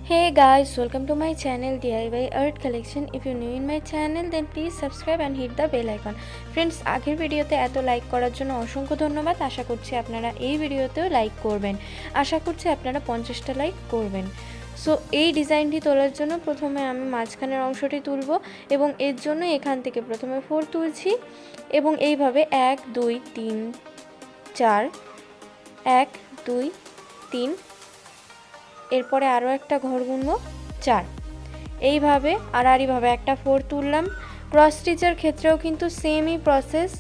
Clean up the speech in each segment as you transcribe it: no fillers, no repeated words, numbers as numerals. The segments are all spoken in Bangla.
Hey guys, welcome to my channel DIY Art Collection. If you're new in my channel then please subscribe and hit the bell icon. Friends, আগের ভিডিওতে এত লাইক করার জন্য অসংখ্য ধন্যবাদ। আশা করছি আপনারা এই ভিডিওতেও লাইক করবেন। আশা করছি আপনারা 50টা লাইক করবেন। সো এই ডিজাইনটি তোলার জন্য প্রথমে আমি মাঝখানের অংশটি তুলব এবং এর জন্য এখান থেকে প্রথমে 4 তুলছি এবং এইভাবে 1 2 3 4 1 2 3 এরপরে আরও একটা ঘর গুনব 4 এইভাবে আড়াআড়িভাবে একটা 4 তুললাম। ক্রস স্টিচের ক্ষেত্রেও কিন্তু সেমই প্রসেস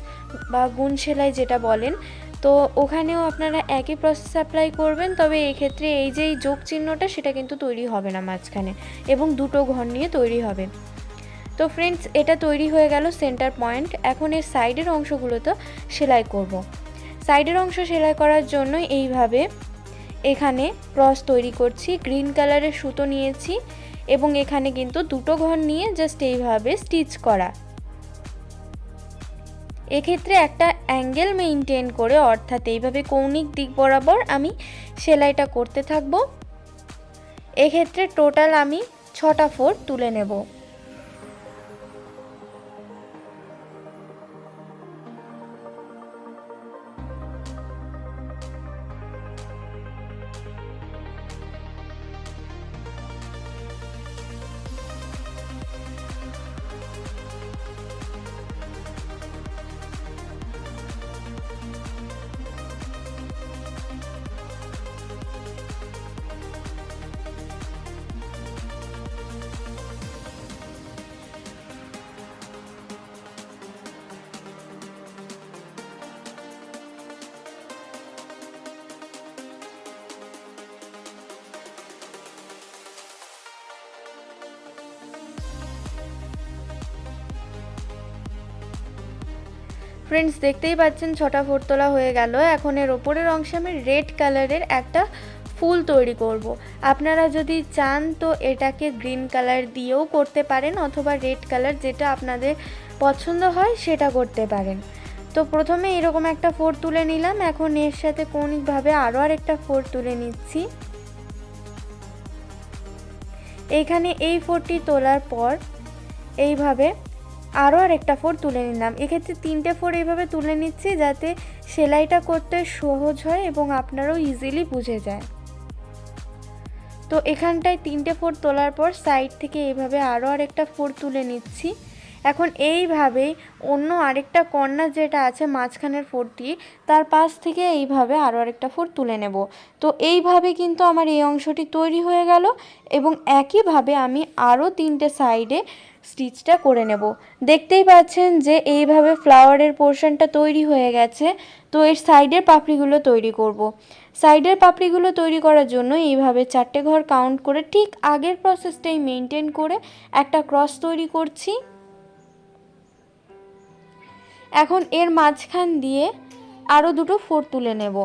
বা গুণ সেলাই যেটা বলেন, তো ওখানেও আপনারা একই প্রসেস অ্যাপ্লাই করবেন। তবে এই ক্ষেত্রে এই যে এই যোগ চিহ্নটা সেটা কিন্তু তৈরি হবে না মাঝখানে এবং দুটো ঘর নিয়ে তৈরি হবে। তো ফ্রেন্ডস, এটা তৈরি হয়ে গেল সেন্টার পয়েন্ট। এখন এর সাইডের অংশগুলোতে সেলাই করব। সাইডের অংশ সেলাই করার জন্য এইভাবে এখানে ক্রস তৈরি করছি। গ্রিন কালারের সুতো নিয়েছি এবং এখানে কিন্তু দুটো ঘর নিয়ে জাস্ট এইভাবে স্টিচ করা। এক্ষেত্রে একটা অ্যাঙ্গেল মেইনটেইন করে, অর্থাৎ এইভাবে কৌণিক দিক বরাবর আমি সেলাইটা করতে থাকবো। এক্ষেত্রে টোটাল আমি 6টা 4 তুলে নেব। ফ্রেন্ডস, দেখতেই পাচ্ছেন 6টা 4 তোলা হয়ে গেল। এখন এর ওপরের অংশে আমি রেড কালারের একটা ফুল তৈরি করব। আপনারা যদি চান তো এটাকে গ্রিন কালার দিয়েও করতে পারেন অথবা রেড কালার, যেটা আপনাদের পছন্দ হয় সেটা করতে পারেন। তো প্রথমে এরকম একটা 4 তুলে নিলাম। এখন এর সাথে কৌণিকভাবে আরও আরেকটা 4 তুলে নিচ্ছি। এইখানে এই 4টি তোলার পর এইভাবে আরও আরেকটা 4 তুলে নিলাম। এক্ষেত্রে 3টে 4 এইভাবে তুলে নিচ্ছি যাতে সেলাইটা করতে সহজ হয় এবং আপনারাও ইজিলি বুঝে যায়। তো এখানটায় 3টে 4 তোলার পর সাইড থেকে এইভাবে আরও আরেকটা 4 তুলে নিচ্ছি। এখন এইভাবেই অন্য আরেকটা কর্নার যেটা আছে মাঝখানের 4টি, তার পাশ থেকে এইভাবে আরও আরেকটা 4 তুলে নেব। তো এইভাবে কিন্তু আমার এই অংশটি তৈরি হয়ে গেল এবং একইভাবে আমি আরও 3টে সাইডে স্টিচটা করে নেব। দেখতেই পাচ্ছেন যে এইভাবে ফ্লাওয়ারের পোর্শনটা তৈরি হয়ে গেছে। তো এর সাইডের পাপড়িগুলো তৈরি করব। সাইডের পাপড়িগুলো তৈরি করার জন্য এইভাবে 4টে ঘর কাউন্ট করে ঠিক আগের প্রসেসটাই মেনটেন করে একটা ক্রস তৈরি করছি। এখন এর মাঝখান দিয়ে আরও দুটো 4 তুলে নেব।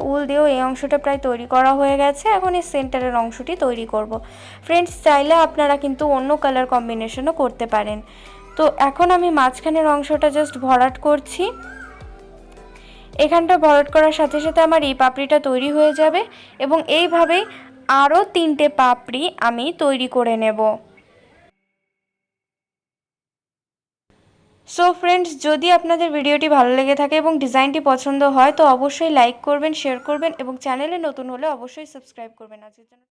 উল দিয়েও এই অংশটা প্রায় তৈরি করা হয়ে গেছে। এখন এই সেন্টারের অংশটি তৈরি করব। ফ্রেন্ডস, চাইলে আপনারা কিন্তু অন্য কালার কম্বিনেশনও করতে পারেন। তো এখন আমি মাঝখানের অংশটা জাস্ট ভরাট করছি। এখানটা ভরাট করার সাথে সাথে আমার এই পাপড়িটা তৈরি হয়ে যাবে এবং এইভাবেই আরও 3টে পাপড়ি আমি তৈরি করে নেব। সো ফ্রেন্ডস, যদি আপনাদের ভিডিওটি ভালো লেগে থাকে এবং ডিজাইনটি পছন্দ হয় তো অবশ্যই লাইক করবেন, শেয়ার করবেন এবং চ্যানেলে নতুন হলে অবশ্যই সাবস্ক্রাইব করবেন। আজকের জন্য